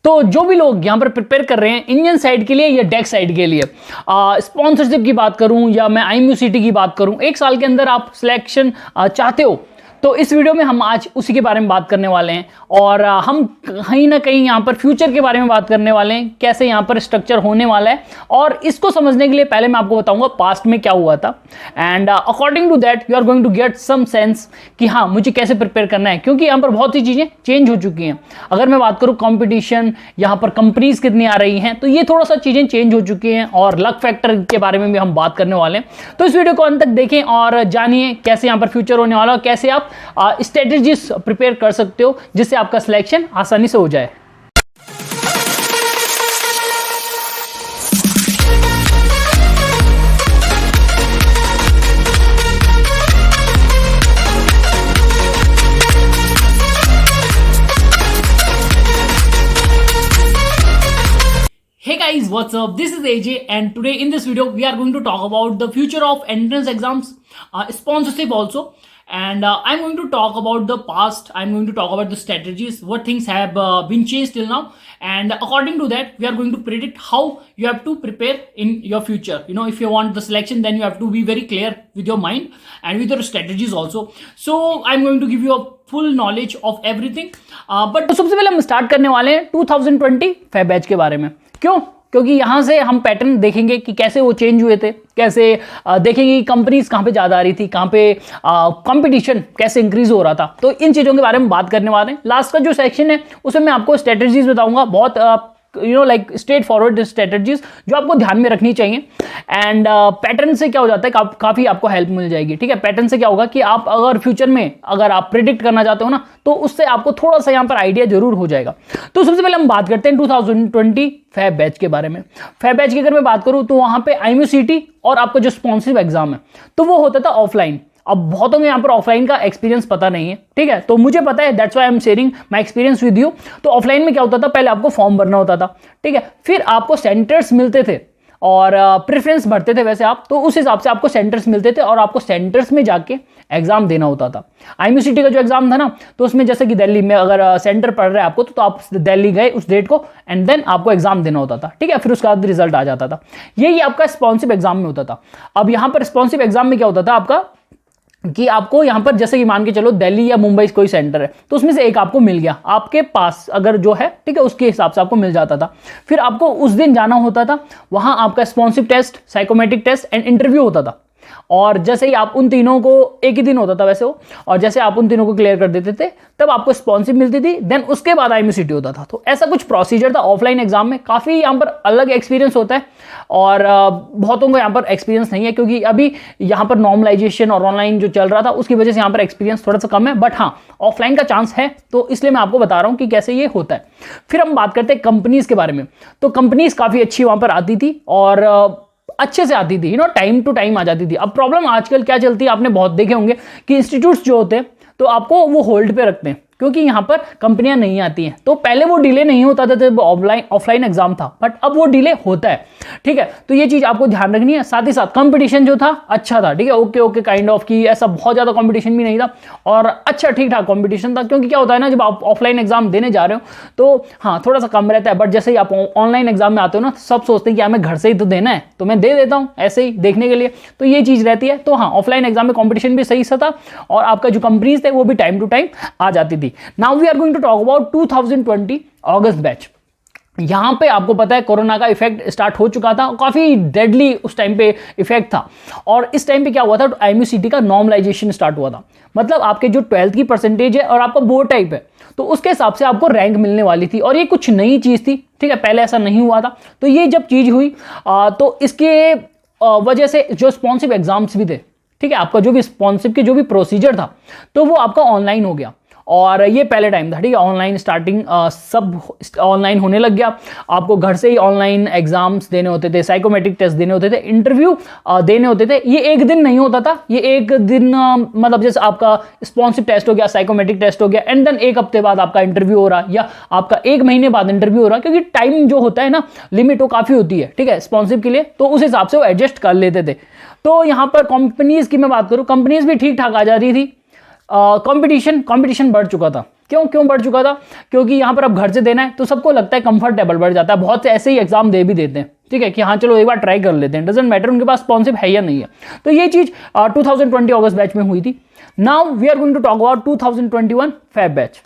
तो जो भी लोग यहाँ पर प्रिपेयर कर रहे हैं इंडियन साइड के लिए या डेक्स साइड के लिए, स्पॉन्सरशिप की बात करूं या मैं IMUCT की बात करूं, 1 साल के अंदर आप सिलेक्शन चाहते हो, तो इस वीडियो में हम आज उसी के बारे में बात करने वाले हैं। और हम कहीं ना कहीं यहाँ पर फ्यूचर के बारे में बात करने वाले हैं, कैसे यहाँ पर स्ट्रक्चर होने वाला है। और इसको समझने के लिए पहले मैं आपको बताऊंगा पास्ट में क्या हुआ था, and according to that you are going to get some sense कि हाँ मुझे कैसे प्रिपेयर करना है, क्योंकि यहाँ पर बहुत सी चीज़ें चेंज हो चुकी हैं। अगर मैं बात करूँ कॉम्पिटिशन, यहाँ पर कंपनीज कितनी आ रही हैं, तो ये थोड़ा सा चीज़ें चेंज हो चुकी हैं, और लक फैक्टर के बारे में भी हम बात करने वाले हैं। तो इस वीडियो को अंत तक देखें और जानिए कैसे यहाँ पर फ्यूचर होने वाला है, कैसे आप स्ट्रेटेजीज प्रिपेयर कर सकते हो जिससे आपका सिलेक्शन आसानी से हो जाए। Hey guys, what's up? This is AJ and today in this video we are going to talk about the future of entrance exams, sponsorship also, and I'm going to talk about the past, I'm going to talk about the strategies, what things have been changed till now, and according to that we are going to predict how you have to prepare in your future. You know, if you want the selection then you have to be very clear with your mind and with your strategies also. So I'm going to give you a full knowledge of everything, but सबसे पहले हम start करने वाले हैं 2020 Feb batch के बारे में। क्यों? क्योंकि यहाँ से हम पैटर्न देखेंगे कि कैसे वो चेंज हुए थे, कैसे देखेंगे कि कंपनीज कहाँ पे ज़्यादा आ रही थी, कहाँ पे कंपटीशन कैसे इंक्रीज हो रहा था। तो इन चीज़ों के बारे में बात करने वाले हैं। लास्ट का जो सेक्शन है उसमें मैं आपको स्ट्रेटजीज बताऊंगा, बहुत लाइक स्ट्रेट फॉरवर्ड स्ट्रेटजीज जो आपको ध्यान में रखनी चाहिए। एंड पैटर्न से क्या हो जाता है, काफ़ी आपको हेल्प मिल जाएगी। ठीक है, पैटर्न से क्या होगा कि आप अगर फ्यूचर में अगर आप प्रिडिक्ट करना चाहते हो ना, तो उससे आपको थोड़ा सा यहाँ पर आइडिया जरूर हो जाएगा। तो सबसे पहले हम बात करते हैं 2020 फैब बैच के बारे में। फैब बैच की अगर मैं बात करूँ तो वहाँ पे IMUCT और आपका जो स्पॉन्सरशिप एग्जाम है तो वो होता था ऑफलाइन। अब बहुतों में यहाँ पर ऑफलाइन का एक्सपीरियंस पता नहीं है, ठीक है, तो मुझे पता है, that's why I am sharing my experience with you. तो ऑफलाइन में क्या होता था, पहले आपको फॉर्म भरना होता था, ठीक है, फिर आपको सेंटर्स मिलते थे और प्रेफरेंस भरते थे वैसे आप, तो उस हिसाब से आपको सेंटर्स मिलते थे और आपको सेंटर्स में जाके एग्जाम देना होता था। IMUCT का जो एग्जाम था ना, तो उसमें जैसे कि दिल्ली में अगर सेंटर पड़ रहा है आपको, तो आप दिल्ली गए उस डेट को एंड देन आपको एग्जाम देना होता था, ठीक है, फिर उसके बाद रिजल्ट आ जाता था। यही आपका स्पॉन्सरशिप एग्जाम में होता था। अब यहाँ पर स्पॉन्सरशिप एग्जाम में क्या होता था आपका कि आपको यहाँ पर जैसे कि मान के चलो दिल्ली या मुंबई कोई सेंटर है, तो उसमें से एक आपको मिल गया आपके पास अगर जो है, ठीक है, उसके हिसाब से आपको मिल जाता था। फिर आपको उस दिन जाना होता था, वहाँ आपका sponsorship test, psychometric test and interview होता था। और जैसे ही आप उन तीनों को, एक ही दिन होता था वैसे वो, और जैसे आप उन तीनों को क्लियर कर देते थे तब आपको स्पॉन्सरशिप मिलती थी, देन उसके बाद IMUCT होता था। तो ऐसा कुछ प्रोसीजर था ऑफलाइन एग्जाम में। काफ़ी यहाँ पर अलग एक्सपीरियंस होता है और बहुतों को यहाँ पर एक्सपीरियंस नहीं है, क्योंकि अभी यहाँ पर नॉर्मलाइजेशन और ऑनलाइन जो चल रहा था उसकी वजह से यहाँ पर एक्सपीरियंस थोड़ा सा कम है, बट हाँ ऑफलाइन का चांस है, तो इसलिए मैं आपको बता रहा हूँ कि कैसे ये होता है। फिर हम बात करते हैं कंपनीज के बारे में। तो कंपनीज काफ़ी अच्छी वहाँ पर आती थी और अच्छे से आती थी, टाइम टू टाइम आ जाती थी। अब प्रॉब्लम आजकल क्या चलती है, आपने बहुत देखे होंगे कि इंस्टीट्यूट्स जो होते हैं तो आपको वो होल्ड पे रखते हैं, क्योंकि यहाँ पर कंपनियां नहीं आती हैं। तो पहले वो डिले नहीं होता था जब ऑफलाइन एग्जाम था, बट अब वो डिले होता है, ठीक है। तो ये चीज़ आपको ध्यान रखनी है। साथ ही साथ कंपटीशन जो था अच्छा था, ठीक है, ओके काइंड ऑफ कि ऐसा बहुत ज़्यादा कंपटीशन भी नहीं था और अच्छा ठीक ठाक कंपटीशन था। क्योंकि क्या होता है ना, जब आप ऑफलाइन एग्जाम देने जा रहे हो तो हाँ थोड़ा सा कम रहता है, बट जैसे ही आप ऑनलाइन एग्जाम में आते हो ना, सब सोचते हैं कि हमें घर से ही तो देना है, तो मैं दे देता हूँ ऐसे ही देखने के लिए, तो ये चीज़ रहती है। तो हाँ ऑफलाइन एग्जाम में कॉम्पिटिशन भी सही सा था और आपका जो कंपनीज थे वो भी टाइम टू टाइम आ जाती थी। Now we are going to talk about 2020 August batch. यहाँ पे आपको पता है कोरोना का इफेक्ट स्टार्ट हो चुका था, काफ़ी डेडली उस टाइम पे इफेक्ट था। और इस टाइम पे क्या हुआ था, IMUCT का नॉर्मलाइजेशन स्टार्ट हुआ था। मतलब आपके जो 12th की परसेंटेज है और आपका बोर्ड टाइप है, तो उसके हिसाब से आपको रैंक मिलने वाली थी और ये कुछ नई चीज़ थी, ठीक है, पहले ऐसा नहीं हुआ था। तो ये जब चीज़ हुई तो इसके वजह से जो स्पॉन्सरशिप एग्जाम्स भी थे, ठीक है, आपका जो भी स्पॉन्सरशिप के जो भी प्रोसीजर था तो वो आपका ऑनलाइन हो गया। और ये पहले टाइम था, ठीक है, ऑनलाइन स्टार्टिंग सब ऑनलाइन होने लग गया। आपको घर से ही ऑनलाइन एग्जाम्स देने होते थे, साइकोमेट्रिक टेस्ट देने होते थे, इंटरव्यू देने होते थे। ये एक दिन नहीं होता था, ये एक दिन मतलब जैसे आपका स्पॉन्सरशिप टेस्ट हो गया, साइकोमेट्रिक टेस्ट हो गया, एंड देन एक हफ्ते बाद आपका इंटरव्यू हो रहा, या आपका 1 महीने बाद इंटरव्यू हो रहा, क्योंकि टाइम जो होता है ना, लिमिट वो काफ़ी होती है, ठीक है, स्पॉन्सरशिप के लिए, तो उस हिसाब से वो एडजस्ट कर लेते थे। तो यहाँ पर कंपनीज की मैं बात करूँ, कंपनीज भी ठीक ठाक आ जा रही थी। कंपटीशन बढ़ चुका था, क्यों क्यों बढ़ चुका था? क्योंकि यहाँ पर अब घर से देना है तो सबको लगता है कंफर्टेबल बढ़ जाता है, बहुत से ऐसे ही एग्जाम दे भी देते हैं, ठीक है, कि हाँ चलो एक बार ट्राई कर लेते हैं, डजेंट मैटर उनके पास स्पॉन्सिप है या नहीं है। तो ये चीज़ 2020 अगस्त बैच में हुई थी। Now we are going to talk about 2021 Feb batch.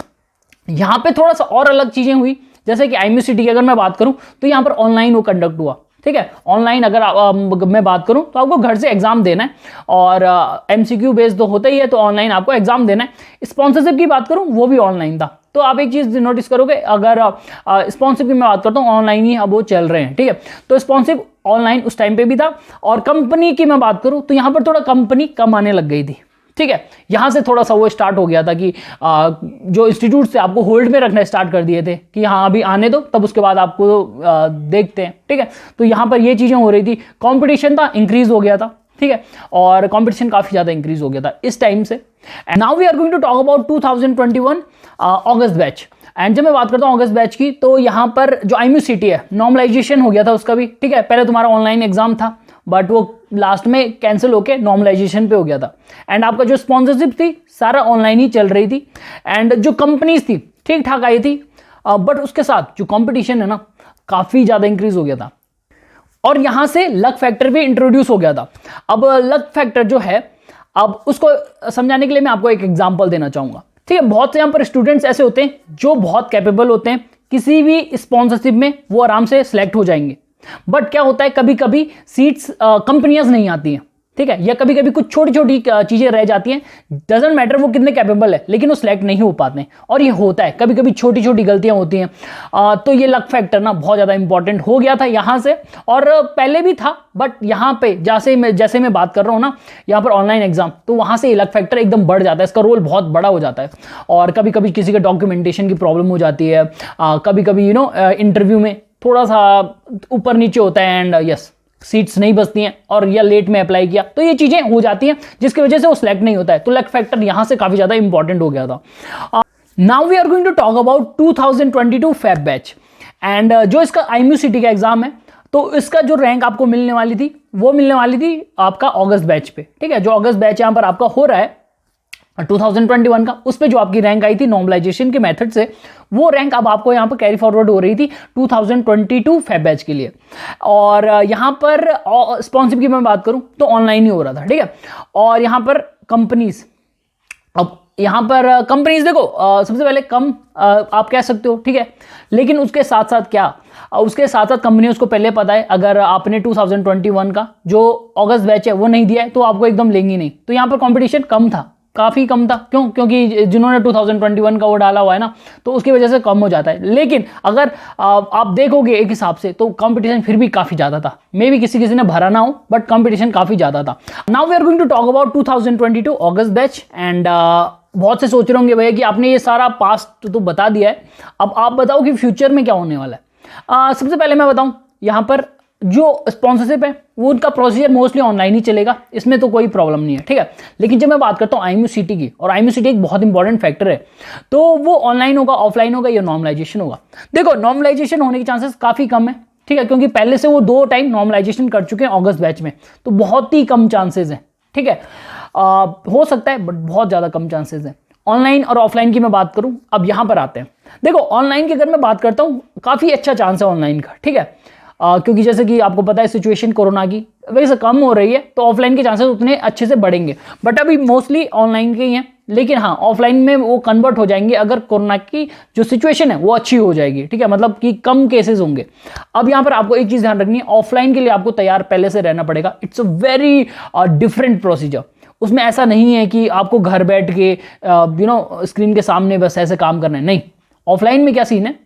यहाँ पे थोड़ा सा और अलग चीज़ें हुई, जैसे कि IMUCT की अगर मैं बात करूँ तो यहाँ पर ऑनलाइन वो कंडक्ट हुआ, ठीक है। ऑनलाइन अगर मैं बात करूं तो आपको घर से एग्जाम देना है और MCQ बेस्ड तो होता ही है, तो ऑनलाइन आपको एग्जाम देना है। स्पॉन्सरशिप की बात करूं वो भी ऑनलाइन था। तो आप एक चीज़ नोटिस करोगे, अगर स्पॉन्सरशिप की मैं बात करता हूँ ऑनलाइन ही अब वो चल रहे हैं, ठीक है। तो स्पॉन्सरशिप ऑनलाइन उस टाइम पे भी था। और कंपनी की मैं बात करूँ तो यहाँ पर थोड़ा कंपनी कम आने लग गई थी, ठीक है। यहां से थोड़ा सा वो स्टार्ट हो गया था कि जो इंस्टीट्यूट से आपको होल्ड में रखना स्टार्ट कर दिए थे कि हाँ अभी आने दो, तब उसके बाद आपको देखते हैं, ठीक है। तो यहां पर ये चीजें हो रही थी, कंपटीशन था, इंक्रीज हो गया था, ठीक है, और कंपटीशन काफी ज्यादा इंक्रीज हो गया था इस टाइम से। And now we are going to talk about 2021 August batch. And जब मैं बात करता हूँ अगस्त बैच की, तो यहाँ पर जो IMUCT है नॉर्मलाइजेशन हो गया था उसका भी, ठीक है। पहले तुम्हारा ऑनलाइन एग्जाम था बट वो लास्ट में कैंसिल होके नॉर्मलाइजेशन पे हो गया था। एंड आपका जो स्पॉन्सरशिप थी सारा ऑनलाइन ही चल रही थी। एंड जो कंपनीज थी ठीक ठाक आई थी, बट उसके साथ जो कंपटीशन है ना काफ़ी ज़्यादा इंक्रीज हो गया था। और यहाँ से लक फैक्टर भी इंट्रोड्यूस हो गया था। अब लक फैक्टर जो है, अब उसको समझाने के लिए मैं आपको एक एग्जाम्पल देना चाहूँगा, ठीक है। बहुत से यहाँ पर स्टूडेंट्स ऐसे होते हैं जो बहुत कैपेबल होते हैं, किसी भी स्पॉन्सरशिप में वो आराम से सिलेक्ट हो जाएंगे। बट क्या होता है, कभी कभी सीट्स कंपनियां नहीं आती हैं, ठीक है, या कभी कभी कुछ छोटी छोटी चीजें रह जाती हैं, डजेंट मैटर वो कितने कैपेबल है, लेकिन वो सिलेक्ट नहीं हो पाते हैं। और ये होता है, कभी कभी छोटी छोटी गलतियां होती हैं। तो ये लक फैक्टर ना बहुत ज़्यादा इंपॉर्टेंट हो गया था यहाँ से, और पहले भी था, बट यहाँ पे जैसे मैं बात कर रहा हूँ ना, यहाँ पर ऑनलाइन एग्जाम, तो वहाँ से ये लक फैक्टर एकदम बढ़ जाता है, इसका रोल बहुत बड़ा हो जाता है। और कभी कभी किसी के डॉक्यूमेंटेशन की प्रॉब्लम हो जाती है, कभी कभी इंटरव्यू में थोड़ा सा ऊपर नीचे होता है, एंड यस सीट्स नहीं बचती हैं, और या लेट में अप्लाई किया, तो ये चीजें हो जाती हैं जिसकी वजह से वो सिलेक्ट नहीं होता है। तो लक फैक्टर यहां से काफी ज्यादा इंपॉर्टेंट हो गया था। Now we are going to talk about 2022 Feb batch. And जो इसका IMUCT का एग्जाम है, तो इसका जो रैंक आपको मिलने वाली थी वो मिलने वाली थी आपका अगस्त बैच पे, ठीक है। जो अगस्त बैच यहां पर आपका हो रहा है 2021 का, उस पे जो आपकी रैंक आई थी नॉर्मलाइजेशन के मेथड से, वो रैंक अब आपको यहाँ पर कैरी फॉरवर्ड हो रही थी 2022 फेब बैच के लिए। और यहाँ पर स्पॉन्सरशिप की मैं बात करूँ तो ऑनलाइन ही हो रहा था, ठीक है। और यहाँ पर कंपनीज, अब यहाँ पर कंपनीज देखो, सबसे पहले कम आप कह सकते हो, ठीक है, लेकिन उसके साथ साथ क्या, उसके साथ साथ कंपनी उसको पहले पता है, अगर आपने 2021 का जो अगस्त बैच है वो नहीं दिया है तो आपको एकदम लेंगी नहीं। तो यहाँ पर कंपटीशन कम था, काफ़ी कम था, क्यों? क्योंकि जिन्होंने 2021 का वो डाला हुआ है ना, तो उसकी वजह से कम हो जाता है। लेकिन अगर आप देखोगे एक हिसाब से तो कंपटीशन फिर भी काफ़ी ज़्यादा था। मे भी किसी ने भरा ना हो, बट कंपटीशन काफ़ी ज़्यादा था। Now we are going to talk about 2022 August batch. And बहुत से सोच रहे होंगे भैया कि आपने ये सारा पास्ट तो बता दिया है, अब आप बताओ कि फ्यूचर में क्या होने वाला है। सबसे पहले मैं बताऊँ, यहाँ पर जो स्पॉन्सरशिप है वो उनका प्रोसीजर मोस्टली ऑनलाइन ही चलेगा, इसमें तो कोई प्रॉब्लम नहीं है, ठीक है। लेकिन जब मैं बात करता हूँ IMUCT की, और IMUCT एक बहुत इंपॉर्टेंट फैक्टर है, तो वो ऑनलाइन होगा, ऑफलाइन होगा या नॉर्मलाइजेशन होगा। देखो नॉर्मलाइजेशन होने के चांसेस काफ़ी कम है, ठीक है, क्योंकि पहले से वो 2 टाइम नॉर्मलाइजेशन कर चुके हैं अगस्त बैच में, तो बहुत ही कम चांसेस हैं, ठीक है। हो सकता है बट बहुत ज़्यादा कम चांसेस हैं। ऑनलाइन और ऑफलाइन की मैं बात करूँ, अब यहाँ पर आते हैं। देखो ऑनलाइन की अगर मैं बात करता हूँ, काफ़ी अच्छा चांस है ऑनलाइन का, ठीक है। क्योंकि जैसे कि आपको पता है सिचुएशन कोरोना की वजह से कम हो रही है, तो ऑफलाइन के चांसेस उतने अच्छे से बढ़ेंगे, बट अभी मोस्टली ऑनलाइन के ही हैं। लेकिन हाँ, ऑफलाइन में वो कन्वर्ट हो जाएंगे अगर कोरोना की जो सिचुएशन है वो अच्छी हो जाएगी, ठीक है, मतलब कि कम केसेस होंगे। अब यहाँ पर आपको एक चीज़ ध्यान रखनी है, ऑफलाइन के लिए आपको तैयार पहले से रहना पड़ेगा। It's a very different procedure. उसमें ऐसा नहीं है कि आपको घर बैठ के स्क्रीन के सामने बस ऐसे काम करना है, नहीं। ऑफलाइन में क्या सीन है,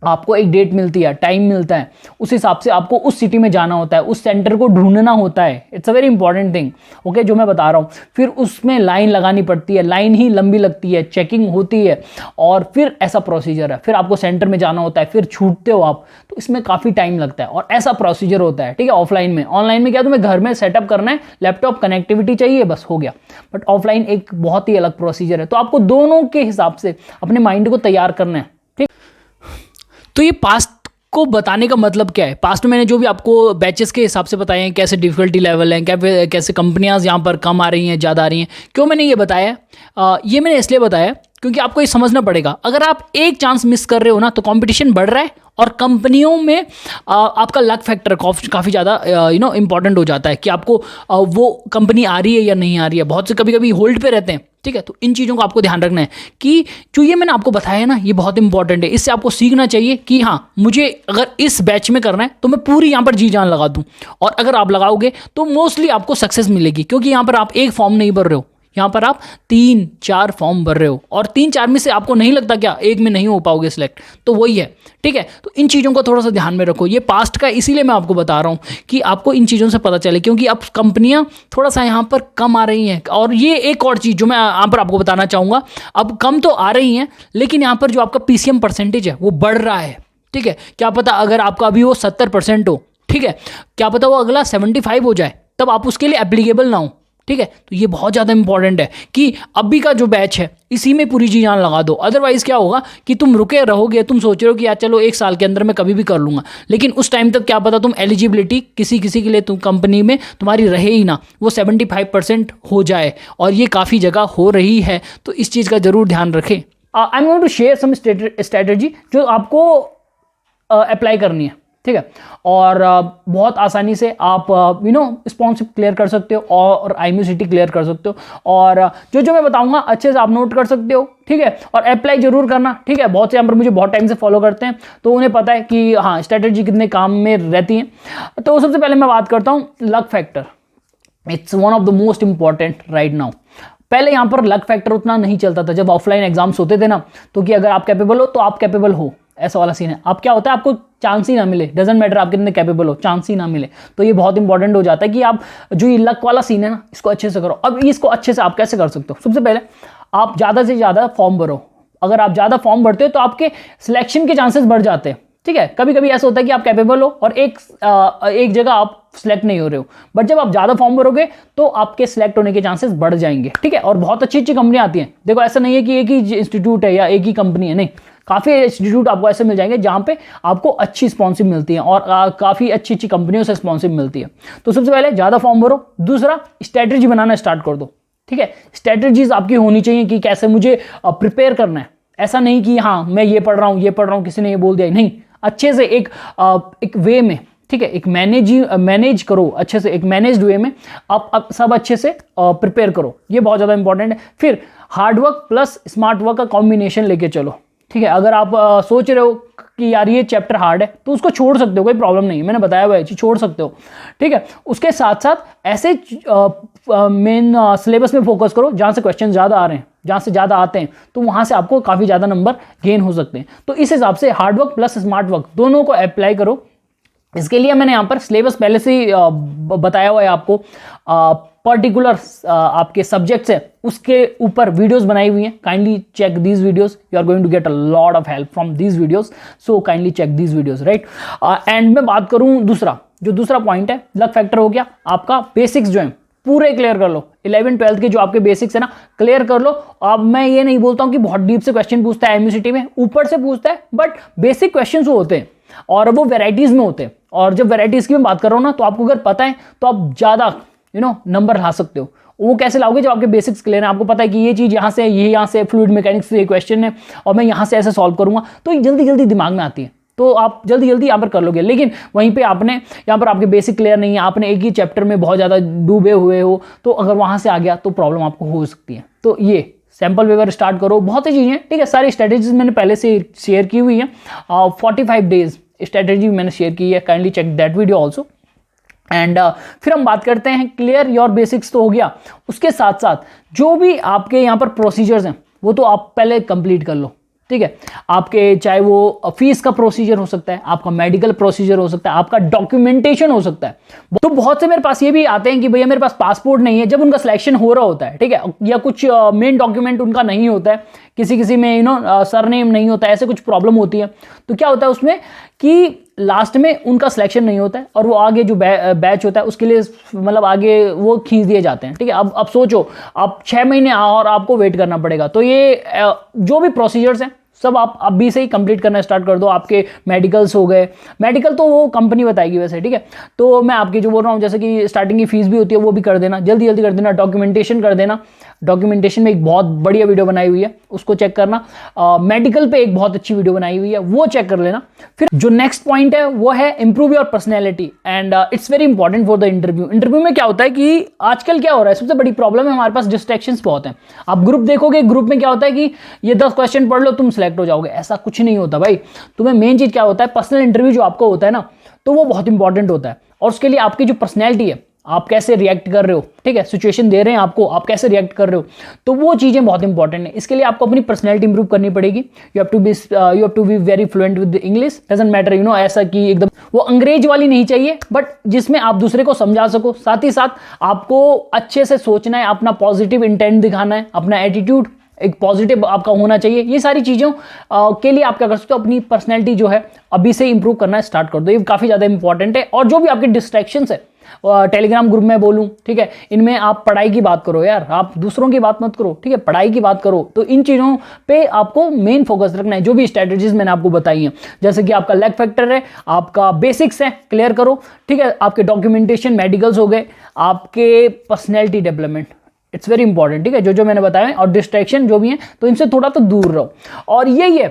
आपको एक डेट मिलती है, टाइम मिलता है, उस हिसाब से आपको उस सिटी में जाना होता है, उस सेंटर को ढूंढना होता है। It's a very important thing, okay, जो मैं बता रहा हूँ। फिर उसमें लाइन लगानी पड़ती है, लाइन ही लंबी लगती है, चेकिंग होती है, और फिर ऐसा प्रोसीजर है, फिर आपको सेंटर में जाना होता है, फिर छूटते हो आप, तो इसमें काफ़ी टाइम लगता है, और ऐसा प्रोसीजर होता है, ठीक है। ऑफलाइन में, ऑनलाइन में क्या तुम्हें घर में सेटअप करना है, लैपटॉप कनेक्टिविटी चाहिए, बस हो गया। बट ऑफलाइन एक बहुत ही अलग प्रोसीजर है, तो आपको दोनों के हिसाब से अपने माइंड को तैयार करना है, ठीक। तो ये पास्ट को बताने का मतलब क्या है, पास्ट में मैंने जो भी आपको बैचेस के हिसाब से बताए हैं, कैसे डिफिकल्टी लेवल है, कैसे कंपनियां यहाँ पर कम आ रही हैं, ज़्यादा आ रही हैं, क्यों मैंने ये बताया, ये मैंने इसलिए बताया क्योंकि आपको ये समझना पड़ेगा, अगर आप एक चांस मिस कर रहे हो ना तो कंपटीशन बढ़ रहा है और कंपनियों में आपका लक फैक्टर काफ़ी ज़्यादा इंपॉर्टेंट हो जाता है कि आपको वो कंपनी आ रही है या नहीं आ रही है। बहुत से कभी कभी होल्ड पे रहते हैं, ठीक है। तो इन चीज़ों को आपको ध्यान रखना है कि जो ये मैंने आपको बताया ना, ये बहुत इंपॉर्टेंट है। इससे आपको सीखना चाहिए कि हाँ, मुझे अगर इस बैच में करना है तो मैं पूरी यहाँ पर जी जान लगा दूँ, और अगर आप लगाओगे तो मोस्टली आपको सक्सेस मिलेगी, क्योंकि यहाँ पर आप एक फॉर्म नहीं भर रहे हो, यहाँ पर आप 3-4 फॉर्म भर रहे हो, और 3-4 में से आपको नहीं लगता क्या एक में नहीं हो पाओगे सिलेक्ट, तो वही है, ठीक है। तो इन चीज़ों को थोड़ा सा ध्यान में रखो। ये पास्ट का इसीलिए मैं आपको बता रहा हूँ कि आपको इन चीज़ों से पता चले, क्योंकि अब कंपनियां थोड़ा सा यहाँ पर कम आ रही हैं। और ये एक और चीज़ जो मैं यहाँ पर आपको बताना चाहूँगा, अब कम तो आ रही हैं लेकिन यहाँ पर जो आपका PCM परसेंटेज है वो बढ़ रहा है, ठीक है। क्या पता अगर आपका अभी वो 70% हो, ठीक है, क्या पता वो अगला 75 हो जाए, तब आप उसके लिए एप्लीकेबल ना हो, ठीक है। तो ये बहुत ज़्यादा इंपॉर्टेंट है कि अभी का जो बैच है इसी में पूरी जी जान लगा दो। अदरवाइज क्या होगा कि तुम रुके रहोगे, तुम सोच रहे हो कि यार चलो एक साल के अंदर मैं कभी भी कर लूँगा, लेकिन उस टाइम तक क्या पता तुम एलिजिबिलिटी किसी के लिए तुम कंपनी में तुम्हारी रहे ही ना, वो 75% हो जाए, और ये काफ़ी जगह हो रही है। तो इस चीज़ का ज़रूर ध्यान रखें। I am going to share some strategy जो आपको अप्लाई करनी है, ठीक है। और बहुत आसानी से आप स्पॉन्सरशिप क्लियर कर सकते हो और IMUCT क्लियर कर सकते हो, और जो मैं बताऊंगा अच्छे से आप नोट कर सकते हो, ठीक है। और अप्लाई जरूर करना, ठीक है। बहुत से यहाँ पर मुझे बहुत टाइम से फॉलो करते हैं तो उन्हें पता है कि हाँ स्ट्रेटेजी कितने काम में रहती है। तो सबसे पहले मैं बात करता हूँ luck factor. It's one of the most important right now. पहले यहाँ पर लक फैक्टर उतना नहीं चलता था जब ऑफलाइन एग्जाम्स होते थे ना, तो कि अगर आप कैपेबल हो तो आप कैपेबल हो, ऐसा वाला सीन है। अब क्या होता है, आपको चांस ही ना मिले, डजेंट मैटर आप कितने कैपेबल हो, चांस ही ना मिले। तो ये बहुत इंपॉर्टेंट हो जाता है कि आप जो ये लक वाला सीन है ना, इसको अच्छे से करो। अब इसको अच्छे से आप कैसे कर सकते हो? सबसे पहले आप ज़्यादा से ज़्यादा फॉर्म भरो। अगर आप ज़्यादा फॉर्म भरते हो तो आपके सिलेक्शन के चांसेस बढ़ जाते हैं, ठीक है। कभी कभी ऐसा होता है कि आप कैपेबल हो और एक जगह आप सिलेक्ट नहीं हो रहे हो, बट जब आप ज़्यादा फॉर्म भरोगे तो आपके सिलेक्ट होने के चांसेस बढ़ जाएंगे, ठीक है। और बहुत अच्छी अच्छी कंपनियां आती हैं। देखो ऐसा नहीं है कि एक ही इंस्टीट्यूट है या एक ही कंपनी है, नहीं, काफ़ी इंस्टीट्यूट आपको ऐसे मिल जाएंगे जहाँ पे आपको अच्छी स्पॉन्सरशिप मिलती है और काफ़ी अच्छी अच्छी कंपनियों से स्पॉन्सरशिप मिलती है। तो सबसे पहले ज़्यादा फॉर्म भरो। दूसरा, स्ट्रैटेजी बनाना स्टार्ट कर दो, ठीक है। स्ट्रैटेजीज आपकी होनी चाहिए कि कैसे मुझे प्रिपेयर करना है। ऐसा नहीं कि हाँ मैं ये पढ़ रहा हूँ किसी ने ये बोल दिया, नहीं, अच्छे से एक वे में, ठीक है, एक मैनेज करो अच्छे से, एक मैनेज्ड वे में आप सब अच्छे से प्रिपेयर करो। ये बहुत ज़्यादा इंपॉर्टेंट है। फिर हार्डवर्क प्लस स्मार्ट वर्क का कॉम्बिनेशन लेके चलो, ठीक है। अगर आप सोच रहे हो कि यार ये चैप्टर हार्ड है तो उसको छोड़ सकते हो, कोई प्रॉब्लम नहीं है, मैंने बताया हुआ है छोड़ सकते हो, ठीक है। उसके साथ साथ ऐसे मेन सिलेबस में फोकस करो जहाँ से क्वेश्चन ज़्यादा आ रहे हैं, जहाँ से ज़्यादा आते हैं, तो वहाँ से आपको काफ़ी ज़्यादा नंबर गेन हो सकते हैं। तो इस हिसाब से हार्डवर्क प्लस स्मार्ट वर्क दोनों को अप्लाई करो। इसके लिए मैंने यहाँ पर सिलेबस पहले से ही बताया हुआ है आपको, पर्टिकुलर आपके सब्जेक्ट्स है उसके ऊपर वीडियोस बनाई हुई हैं। Kindly check these videos, you are going to get a lot of help from these videos, so kindly check these videos, right. And मैं बात करूँ दूसरा पॉइंट है, लक फैक्टर हो गया आपका। बेसिक्स जो है पूरे क्लियर कर लो, 11th-12th के जो आपके बेसिक्स है ना क्लियर कर लो। अब मैं ये नहीं बोलता हूँ कि बहुत डीप से क्वेश्चन पूछता है MUCT में, ऊपर से पूछता है, बट बेसिक क्वेश्चन होते हैं और वो वेराइटीज में होते हैं। और जब वेराइटीज की मैं बात कर रहा हूँ ना, तो आपको अगर पता है तो आप ज़्यादा नंबर ला सकते हो। वो कैसे लाओगे? जब आपके बेसिक्स क्लियर है, आपको पता है कि ये चीज़ यहाँ से, ये यहाँ से, फ्लूइड मैकेनिक्स से ये क्वेश्चन है और मैं यहाँ से ऐसे सॉल्व करूँगा, तो ये जल्दी जल्दी दिमाग में आती है, तो आप जल्दी जल्दी यहाँ पर कर लोगे। लेकिन वहीं पे आपने यहाँ पर आपके बेसिक क्लियर नहीं है, आपने एक ही चैप्टर में बहुत ज़्यादा डूबे हुए हो, तो अगर वहाँ से आ गया तो प्रॉब्लम आपको हो सकती है। तो ये सैम्पल पेपर स्टार्ट करो, बहुत सी चीज़ें, ठीक है। सारी स्ट्रेटेजीज मैंने पहले से शेयर की हुई है, 45 डेज स्ट्रेटेजी मैंने शेयर की है, kindly check that video also. And फिर हम बात करते हैं क्लियर योर बेसिक्स तो हो गया, उसके साथ साथ जो भी आपके यहाँ पर प्रोसीजर्स हैं वो तो आप पहले कंप्लीट कर लो, ठीक है। आपके चाहे वो फीस का प्रोसीजर हो सकता है, आपका मेडिकल प्रोसीजर हो सकता है, आपका डॉक्यूमेंटेशन हो सकता है। तो बहुत से मेरे पास ये भी आते हैं कि भैया मेरे पास पासपोर्ट नहीं है, जब उनका सिलेक्शन हो रहा होता है, ठीक है, या कुछ मेन डॉक्यूमेंट उनका नहीं होता है, किसी में सरनेम नहीं होता है, ऐसे कुछ प्रॉब्लम होती है। तो क्या होता है उसमें कि लास्ट में उनका सिलेक्शन नहीं होता है और वो आगे जो बैच होता है उसके लिए मतलब आगे वो खींच दिए जाते हैं, ठीक है। अब सोचो आप 6 महीने और आपको वेट करना पड़ेगा। तो ये जो भी प्रोसीजर्स हैं सब आप अभी से ही कंप्लीट करना स्टार्ट कर दो। आपके मेडिकल्स हो गए, मेडिकल तो वो कंपनी बताएगी वैसे, ठीक है। तो मैं आपकी जो बोल रहा हूँ, जैसे कि स्टार्टिंग की फीस भी होती है वो भी कर देना, जल्दी जल्दी कर देना, डॉक्यूमेंटेशन कर देना, डॉक्यूमेंटेशन में एक बहुत बढ़िया वीडियो बनाई हुई है, उसको चेक करना। मेडिकल पे एक बहुत अच्छी वीडियो बनाई हुई है, वो चेक कर लेना। फिर जो नेक्स्ट पॉइंट है वो है improve your personality and it's very important for the interview. Interview में क्या होता है कि आजकल क्या हो रहा है, सबसे बड़ी प्रॉब्लम है हमारे पास डिस्ट्रैक्शंस बहुत हैं। आप ग्रुप देखोगे, ग्रुप में क्या होता है कि ये 10 क्वेश्चन पढ़ लो तुम सेलेक्ट हो जाओगे, ऐसा कुछ नहीं होता भाई। तुम्हें मेन चीज क्या होता है, पर्सनल इंटरव्यू जो आपको होता है ना, तो वो बहुत इंपॉर्टेंट होता है। और उसके लिए आपकी जो पर्सनैलिटी है, आप कैसे रिएक्ट कर रहे हो, ठीक है, सिचुएशन दे रहे हैं आपको, आप कैसे रिएक्ट कर रहे हो, तो वो चीजें बहुत इंपॉर्टेंट है। इसके लिए आपको अपनी पर्सनैलिटी इंप्रूव करनी पड़ेगी। You have to be very fluent with English, doesn't matter ऐसा कि एकदम वो अंग्रेज वाली नहीं चाहिए, बट जिसमें आप दूसरे को समझा सको। साथ ही साथ आपको अच्छे से सोचना है, अपना पॉजिटिव इंटेंट दिखाना है, अपना एटीट्यूड एक पॉजिटिव आपका होना चाहिए। ये सारी चीज़ों के लिए आप क्या कर सकते हो, अपनी पर्सनैलिटी जो है अभी से इंप्रूव करना स्टार्ट कर दो। ये काफ़ी ज़्यादा इंपॉर्टेंट है। और जो भी आपके डिस्ट्रैक्शंस है, टेलीग्राम ग्रुप में बोलूं, ठीक है, इनमें आप पढ़ाई की बात करो यार, आप दूसरों की बात मत करो, ठीक है, पढ़ाई की बात करो। तो इन चीज़ों पे आपको मेन फोकस रखना है। जो भी स्ट्रेटजीज मैंने आपको बताई हैं, जैसे कि आपका लैग फैक्टर है, आपका बेसिक्स है, क्लियर करो, ठीक है, आपके डॉक्यूमेंटेशन, मेडिकल्स हो गए, आपके personality development, it's very important, ठीक है, जो मैंने बताया है। और डिस्ट्रैक्शन जो भी है तो इनसे थोड़ा तो दूर रहो। और यही है,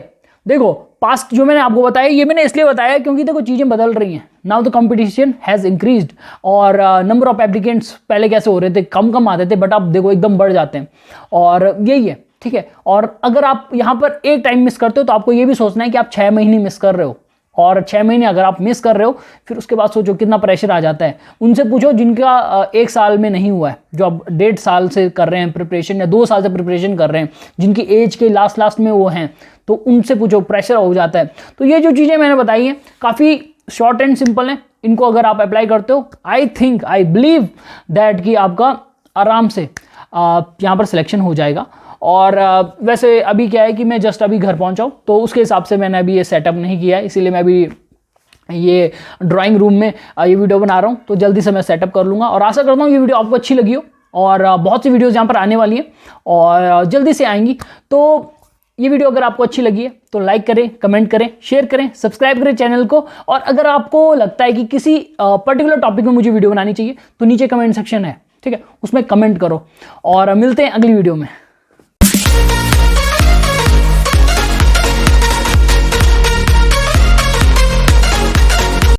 देखो पास्ट जो मैंने आपको बताया, ये मैंने इसलिए बताया क्योंकि देखो चीज़ें बदल रही हैं। Now the competition has increased और नंबर ऑफ एप्लीकेंट्स पहले कैसे हो रहे थे, कम आते थे, बट अब देखो एकदम बढ़ जाते हैं। और यही है, ठीक है। और अगर आप यहाँ पर एक टाइम मिस करते हो तो आपको ये भी सोचना है कि आप 6 महीने मिस कर रहे हो। और 6 महीने अगर आप मिस कर रहे हो, फिर उसके बाद सोचो कितना प्रेशर आ जाता है। उनसे पूछो जिनका 1 साल में नहीं हुआ है, जो अब 1.5 साल से कर रहे हैं प्रिपरेशन, या 2 साल से प्रिपरेशन कर रहे हैं, जिनकी एज के लास्ट में वो हैं, तो उनसे पूछो, प्रेशर हो जाता है। तो ये जो चीज़ें मैंने बताई हैं काफ़ी शॉर्ट एंड सिंपल हैं। इनको अगर आप अप्लाई करते हो, आई बिलीव दैट कि आपका आराम से यहाँ पर सिलेक्शन हो जाएगा। और वैसे अभी क्या है कि मैं जस्ट अभी घर पहुंचा हूं, तो उसके हिसाब से मैंने अभी ये सेटअप नहीं किया है, इसीलिए मैं अभी ये ड्राइंग रूम में ये वीडियो बना रहा हूं। तो जल्दी से मैं सेटअप कर लूँगा और आशा करता हूँ ये वीडियो आपको अच्छी लगी हो। और बहुत सी वीडियोज़ यहाँ पर आने वाली हैं और जल्दी से आएंगी। तो ये वीडियो अगर आपको अच्छी लगी है तो लाइक करें, कमेंट करें, शेयर करें, सब्सक्राइब करें चैनल को। और अगर आपको लगता है कि किसी पर्टिकुलर टॉपिक में मुझे वीडियो बनानी चाहिए तो नीचे कमेंट सेक्शन है, ठीक है, उसमें कमेंट करो। और मिलते हैं अगली वीडियो में।